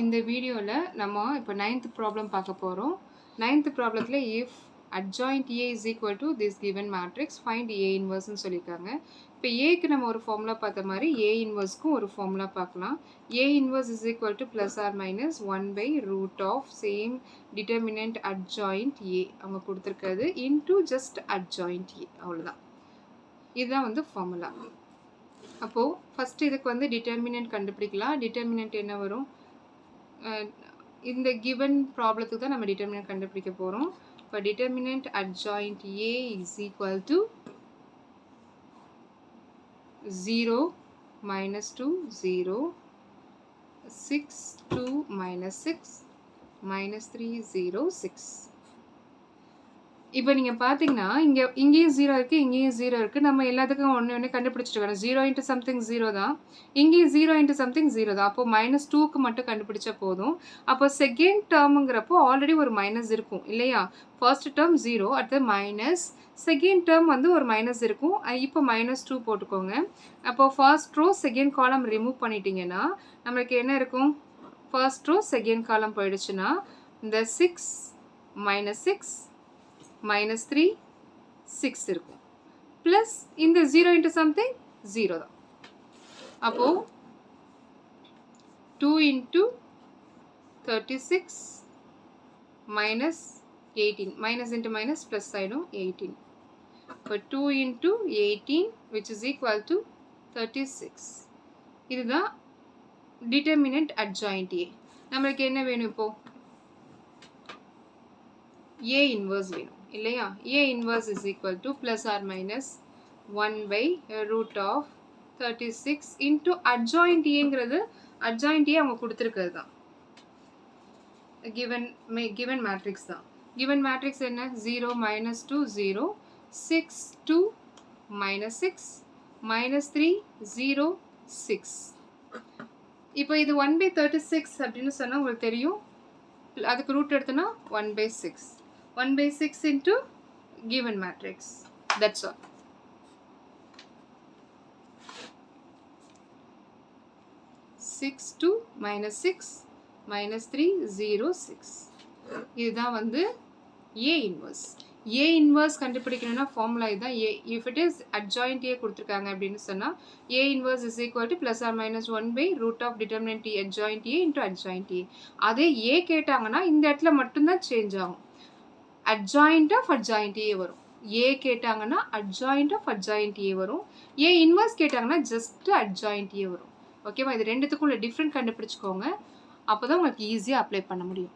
இந்த வீடியோவில் நம்ம இப்போ 9th ப்ராப்ளம் பார்க்க போகிறோம். 9th ப்ராப்ளத்தில் if adjoint A is equal to this given matrix find A inverse சொல்லியிருக்காங்க. இப்போ ஏக்கு நம்ம ஒரு ஃபார்முலா பார்த்த மாதிரி A inverseக்கும் ஒரு ஃபார்முலா பார்க்கலாம். A inverse is equal to plus or minus 1 by root of same determinant adjoint A அவங்க கொடுத்துருக்கிறது into just adjoint A அவ்வளோதான். இதுதான் வந்து ஃபார்முலா. அப்போது ஃபஸ்ட்டு இதுக்கு வந்து டிட்டர்மினன்ட் கண்டுபிடிக்கலாம். டிட்டர்மினன்ட் என்ன வரும்? இந்த கிவன் ப்ராப்ளத்துக்கு தான் நம்ம டிட்டர்மினன்ட் கண்டுபிடிக்க போகிறோம். இப்போ determinant adjoint A is equal to 0 minus 2 0 6 2 minus 6 minus 3 0 6. இப்போ நீங்கள் பார்த்தீங்கன்னா இங்கேயும் 0 இருக்குது, இங்கேயும் 0 இருக்குது. நம்ம எல்லாத்துக்கும் ஒன்று கண்டுபிடிச்சிட்டு வரோம். 0 இன்ட்டு சம்திங் 0 தான், இங்கேயும் 0 இன்ட்டு சம்திங் 0 தான். அப்போது -2க்கு மட்டும் கண்டுபிடிச்சா போதும். அப்போ செகண்ட் டேர்முங்கிறப்போ ஆல்ரெடி ஒரு மைனஸ் இருக்கும் இல்லையா? ஃபர்ஸ்ட் டேர்ம் 0, அடுத்து மைனஸ், செகண்ட் டேர்ம் வந்து ஒரு மைனஸ் இருக்கும். இப்போ -2 போட்டுக்கோங்க. அப்போ first row second column remove பண்ணிட்டீங்கன்னா நம்மளுக்கு என்ன இருக்கும்? ஃபர்ஸ்ட் ரோ செகண்ட் காலம் போயிடுச்சுன்னா இந்த 6 -6 -3 6 இருக்கும். ப்ளஸ் இந்த 0 இன்ட்டு சம்திங் 0 தான். அப்போது 2 into 36 minus 18, minus into minus plus ஆகிடும் 18. இப்போ 2 into 18 which is equal to 36. இதுதான் டிட்டர்மினன்ட் adjoint A. நம்மளுக்கு என்ன வேணும்? இப்போது A inverse வேணும் இல்லையா? A inverse is equal to plus or minus 1 by root of 36 into adjoint Aங்கிறது adjoint A அவங்க கொடுத்துருக்கிறது தான். given matrix தான். given matrix என்ன? 0 minus 2 0 6 2 minus 6 minus 3 0 6. இப்போ இது 1 by 36 அப்படின்னு சொன்னால் உங்களுக்கு தெரியும். அதுக்கு ரூட் எடுத்தோன்னா 1 by 6. 1 by 6 into given matrix. That's all. Six 2 minus 6 minus 3 0 6. இதுதான் வந்து A inverse. A inverse கண்டுபிடிக்கணும்னா ஃபார்முலா இதுதான். if it is adjoint A கொடுத்துருக்காங்க அப்படின்னு சொன்னால் A inverse is equal to plus or minus 1 by root of determinant adjoint A into adjoint A. அதே A கேட்டாங்கன்னா இந்த இடத்துல மட்டும்தான் சேஞ்ச் ஆகும். adjoint of adjoint A வரும். A கேட்டாங்கன்னா adjoint of adjoint A வரும். A inverse கேட்டாங்கன்னா just adjoint A வரும். ஓகேவா? இது ரெண்டுத்துக்கும் உள்ள டிஃப்ரெண்ட் கண்டுபிடிச்சிக்கோங்க. அப்போ தான் உங்களுக்கு ஈஸியாக அப்ளை பண்ண முடியும்.